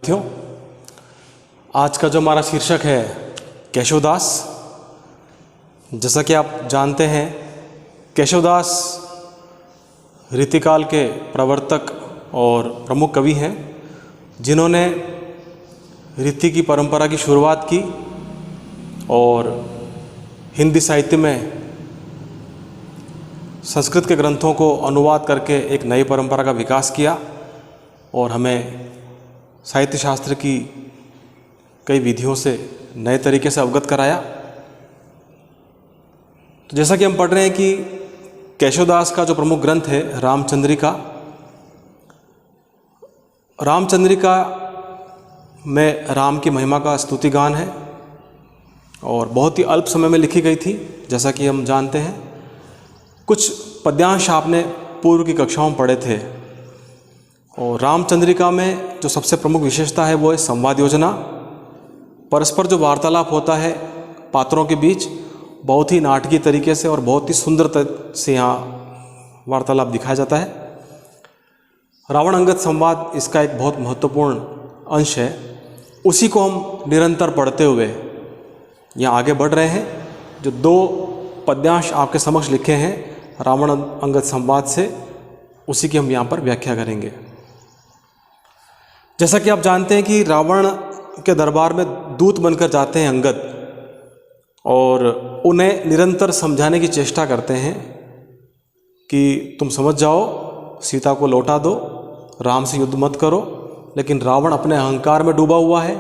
साथियों, आज का जो हमारा शीर्षक है केशवदास। जैसा कि आप जानते हैं, केशवदास रीतिकाल के प्रवर्तक और प्रमुख कवि हैं, जिन्होंने रीति की परंपरा की शुरुआत की और हिंदी साहित्य में संस्कृत के ग्रंथों को अनुवाद करके एक नई परंपरा का विकास किया और हमें साहित्य शास्त्र की कई विधियों से नए तरीके से अवगत कराया। तो जैसा कि हम पढ़ रहे हैं कि केशवदास का जो प्रमुख ग्रंथ है रामचंद्रिका, रामचंद्रिका में राम की महिमा का स्तुति गान है और बहुत ही अल्प समय में लिखी गई थी, जैसा कि हम जानते हैं। कुछ पद्यांश आपने पूर्व की कक्षाओं में पढ़े थे। और रामचंद्रिका में जो सबसे प्रमुख विशेषता है वो है संवाद योजना। परस्पर जो वार्तालाप होता है पात्रों के बीच, बहुत ही नाटकीय तरीके से और बहुत ही सुंदर से यहाँ वार्तालाप दिखाया जाता है। रावण अंगद संवाद इसका एक बहुत महत्वपूर्ण अंश है। उसी को हम निरंतर पढ़ते हुए यहाँ आगे बढ़ रहे हैं। जो दो पद्यांश आपके समक्ष लिखे हैं रावण अंगद संवाद से, उसी की हम यहाँ पर व्याख्या करेंगे। जैसा कि आप जानते हैं कि रावण के दरबार में दूत बनकर जाते हैं अंगद और उन्हें निरंतर समझाने की चेष्टा करते हैं कि तुम समझ जाओ, सीता को लौटा दो, राम से युद्ध मत करो। लेकिन रावण अपने अहंकार में डूबा हुआ है।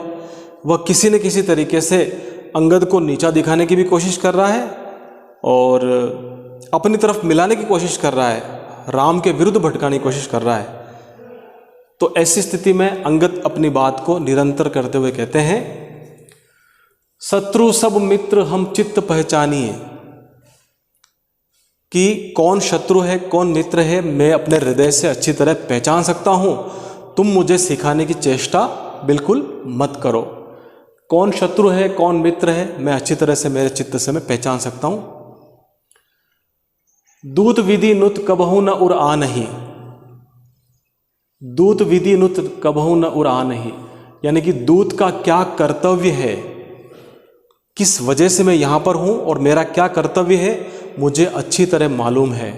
वह किसी न किसी तरीके से अंगद को नीचा दिखाने की भी कोशिश कर रहा है और अपनी तरफ मिलाने की कोशिश कर रहा है, राम के विरुद्ध भटकाने की कोशिश कर रहा है। तो ऐसी स्थिति में अंगद अपनी बात को निरंतर करते हुए कहते हैं, शत्रु सब मित्र हम चित्त पहचानिए। कि कौन शत्रु है कौन मित्र है मैं अपने हृदय से अच्छी तरह पहचान सकता हूं। तुम मुझे सिखाने की चेष्टा बिल्कुल मत करो। कौन शत्रु है कौन मित्र है मैं अच्छी तरह से मेरे चित्त से मैं पहचान सकता हूं। दूत विधि नुत कबहु न उर आ नहीं। दूत विधि नुत कबहु न उर आ नहीं, यानी कि दूत का क्या कर्तव्य है, किस वजह से मैं यहां पर हूं और मेरा क्या कर्तव्य है मुझे अच्छी तरह मालूम है।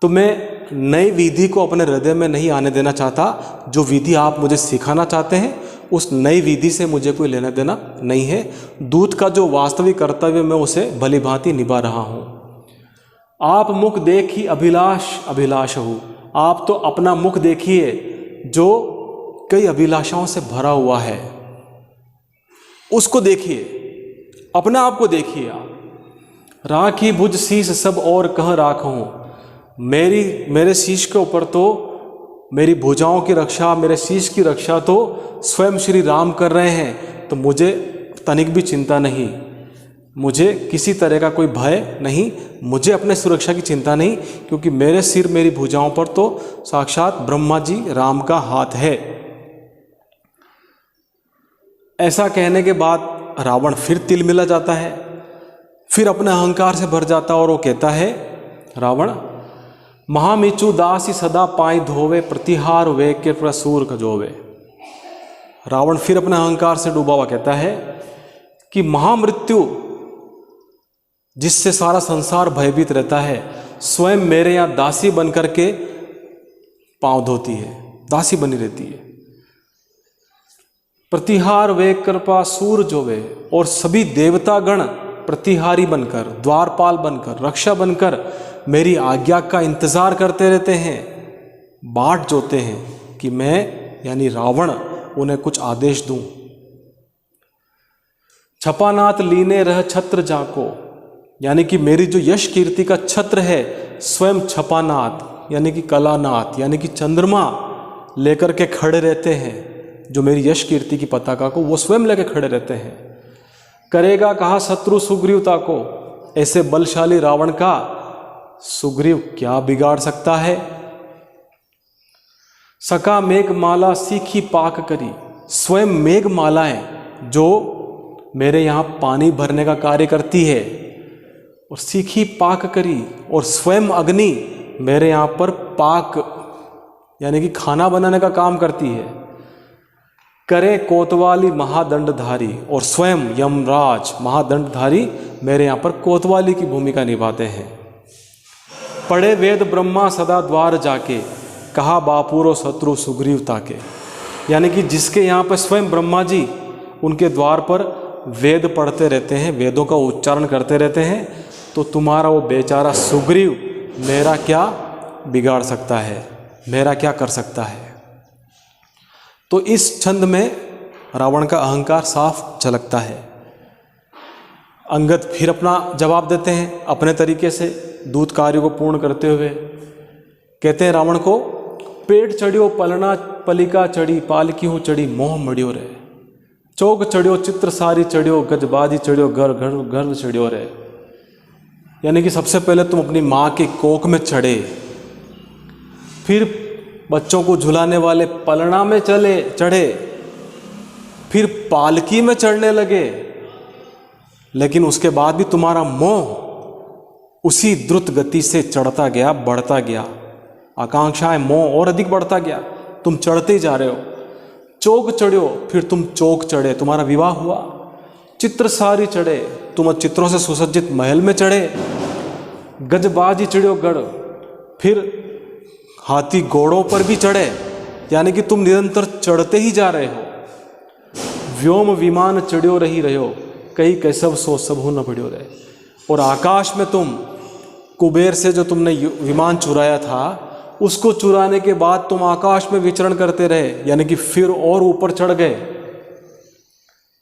तो मैं नई विधि को अपने हृदय में नहीं आने देना चाहता। जो विधि आप मुझे सिखाना चाहते हैं उस नई विधि से मुझे कोई लेना देना नहीं है। दूत का जो वास्तविक कर्तव्य मैं उसे भली भांति निभा रहा हूं। आप मुख देखी अभिलाष अभिलाष हो। आप तो अपना मुख देखिए जो कई अभिलाषाओं से भरा हुआ है, उसको देखिए, अपने आप को देखिए। आप राखी भुज शीश सब और कह राखूं। मेरे शीश के ऊपर तो मेरी भुजाओं की रक्षा, मेरे शीश की रक्षा तो स्वयं श्री राम कर रहे हैं। तो मुझे तनिक भी चिंता नहीं, मुझे किसी तरह का कोई भय नहीं, मुझे अपने सुरक्षा की चिंता नहीं, क्योंकि मेरे सिर मेरी भुजाओं पर तो साक्षात ब्रह्मा जी राम का हाथ है। ऐसा कहने के बाद रावण फिर तिलमिला जाता है, फिर अपने अहंकार से भर जाता और वो कहता है रावण, महामिचु दासी सदा पाई धोवे, प्रतिहार वे के प्रसूर कजोवे। रावण फिर अपने अहंकार से डूबा हुआ कहता है कि महामृत्यु जिससे सारा संसार भयभीत रहता है, स्वयं मेरे यहाँ दासी बनकर के पांव धोती है, दासी बनी रहती है। प्रतिहार वे कृपा सूर जोवे, और सभी देवतागण प्रतिहारी बनकर, द्वारपाल बनकर, रक्षा बनकर मेरी आज्ञा का इंतजार करते रहते हैं, बाट जोते हैं कि मैं यानी रावण उन्हें कुछ आदेश दूं। छपानाथ लीने रह छत्र जाको, यानी कि मेरी जो यश कीर्ति का छत्र है स्वयं छपानाथ यानी कि कलानाथ यानी कि चंद्रमा लेकर के खड़े रहते हैं। जो मेरी यश कीर्ति की पताका को वो स्वयं लेकर खड़े रहते हैं। करेगा कहा शत्रु सुग्रीवता को, ऐसे बलशाली रावण का सुग्रीव क्या बिगाड़ सकता है। सका मेघमाला सीखी पाक करी, स्वयं मेघमालाएं जो मेरे यहाँ पानी भरने का कार्य करती है और सीखी पाक करी, और स्वयं अग्नि मेरे यहाँ पर पाक यानी कि खाना बनाने का काम करती है। करे कोतवाली महादंडधारी, और स्वयं यमराज महादंडधारी मेरे यहाँ पर कोतवाली की भूमिका निभाते हैं। पढ़े वेद ब्रह्मा सदा द्वार जाके, कहा बापूरो शत्रु सुग्रीव ताके। यानी कि जिसके यहाँ पर स्वयं ब्रह्मा जी उनके द्वार पर वेद पढ़ते रहते हैं, वेदों का उच्चारण करते रहते हैं, तो तुम्हारा वो बेचारा सुग्रीव मेरा क्या बिगाड़ सकता है, मेरा क्या कर सकता है। तो इस छंद में रावण का अहंकार साफ झलकता है। अंगद फिर अपना जवाब देते हैं अपने तरीके से, दूत कार्य को पूर्ण करते हुए कहते हैं रावण को, पेट चढ़ियो पलना पलिका चढ़ी, पालकी हूँ चढ़ी मोह मड़ियो रे, चौक चढ़ियो चित्र सारी चढ़ियो, गजबाजी चढ़ियो घर घर घर चढ़ियो रे। यानी कि सबसे पहले तुम अपनी माँ के कोख में चढ़े, फिर बच्चों को झुलाने वाले पलना में चढ़े, फिर पालकी में चढ़ने लगे, लेकिन उसके बाद भी तुम्हारा मोह उसी द्रुत गति से चढ़ता गया, बढ़ता गया, आकांक्षाएं मोह और अधिक बढ़ता गया, तुम चढ़ते ही जा रहे हो। चौक चढ़ियो, फिर तुम चौक चढ़े, तुम्हारा विवाह हुआ। चित्र सारी चढ़े, तुम चित्रों से सुसज्जित महल में चढ़े। गजबाजी चढ़ियो गढ़, फिर हाथी घोड़ों पर भी चढ़े, यानी कि तुम निरंतर चढ़ते ही जा रहे हो। व्योम विमान चढ़ियो रही हो, कहीं कैसव सो सबहु न बढ़ियो रहे। और आकाश में तुम कुबेर से जो तुमने विमान चुराया था, उसको चुराने के बाद तुम आकाश में विचरण करते रहे, यानी कि फिर और ऊपर चढ़ गए।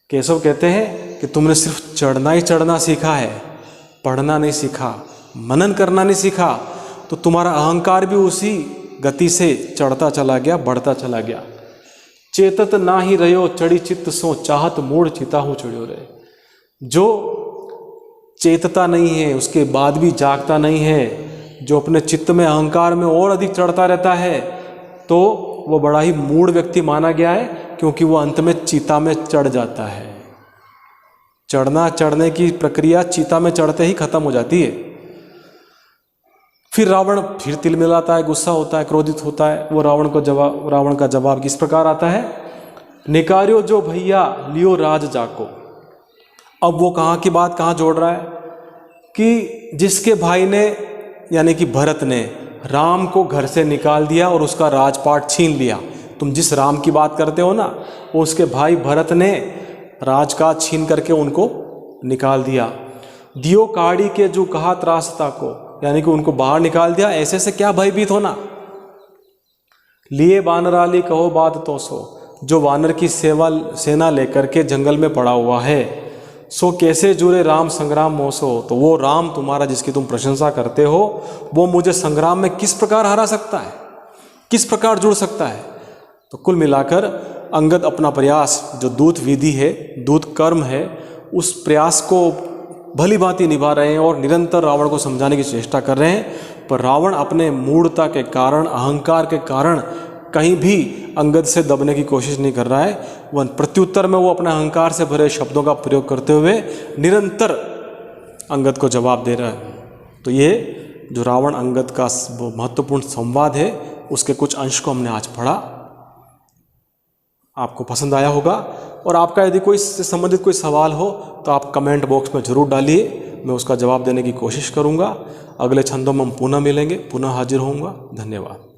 केशव कहते हैं कि तुमने सिर्फ चढ़ना ही चढ़ना सीखा है, पढ़ना नहीं सीखा, मनन करना नहीं सीखा, तो तुम्हारा अहंकार भी उसी गति से चढ़ता चला गया, बढ़ता चला गया। चेतत ना ही रहो चढ़ी चित्त सो, चाहत मूढ़ चिता हूँ चढ़ियो रहे। जो चेतता नहीं है, उसके बाद भी जागता नहीं है, जो अपने चित्त में अहंकार में और अधिक चढ़ता रहता है, तो वो बड़ा ही मूढ़ व्यक्ति माना गया है, क्योंकि वो अंत में चीता में चढ़ जाता है। चढ़ने की प्रक्रिया चीता में चढ़ते ही खत्म हो जाती है। फिर रावण फिर तिलमिलाता है, गुस्सा होता है, क्रोधित होता है। वो रावण का जवाब किस प्रकार आता है, निकारियो जो भैया लियो राज जाको। अब वो कहाँ की बात कहाँ जोड़ रहा है कि जिसके भाई ने यानी कि भरत ने राम को घर से निकाल दिया और उसका राजपाट छीन लिया। तुम जिस राम की बात करते हो ना, वो उसके भाई भरत ने राजकाज छीन करके उनको निकाल दिया। दियो काड़ी के जो कहा त्रासता को, यानी कि उनको बाहर निकाल दिया। ऐसे से क्या भयभीत होना। लिए वानराली कहो बात तो सो, जो वानर की सेना लेकर के जंगल में पड़ा हुआ है, सो कैसे जुड़े राम संग्राम मोसो। तो वो राम तुम्हारा जिसकी तुम प्रशंसा करते हो, वो मुझे संग्राम में किस प्रकार हरा सकता है, किस प्रकार जुड़ सकता है। तो कुल मिलाकर अंगद अपना प्रयास, जो दूत विधि है, दूत कर्म है, उस प्रयास को भली भांति निभा रहे हैं और निरंतर रावण को समझाने की चेष्टा कर रहे हैं। पर रावण अपने मूढ़ता के कारण, अहंकार के कारण कहीं भी अंगद से दबने की कोशिश नहीं कर रहा है। वह प्रत्युत्तर में वो अपने अहंकार से भरे शब्दों का प्रयोग करते हुए निरंतर अंगद को जवाब दे रहा है। तो ये जो रावण अंगद का महत्वपूर्ण संवाद है, उसके कुछ अंश को हमने आज पढ़ा। आपको पसंद आया होगा, और आपका यदि कोई इससे संबंधित कोई सवाल हो तो आप कमेंट बॉक्स में ज़रूर डालिए, मैं उसका जवाब देने की कोशिश करूँगा। अगले छंदों में हम पुनः मिलेंगे, पुनः हाजिर होऊंगा। धन्यवाद।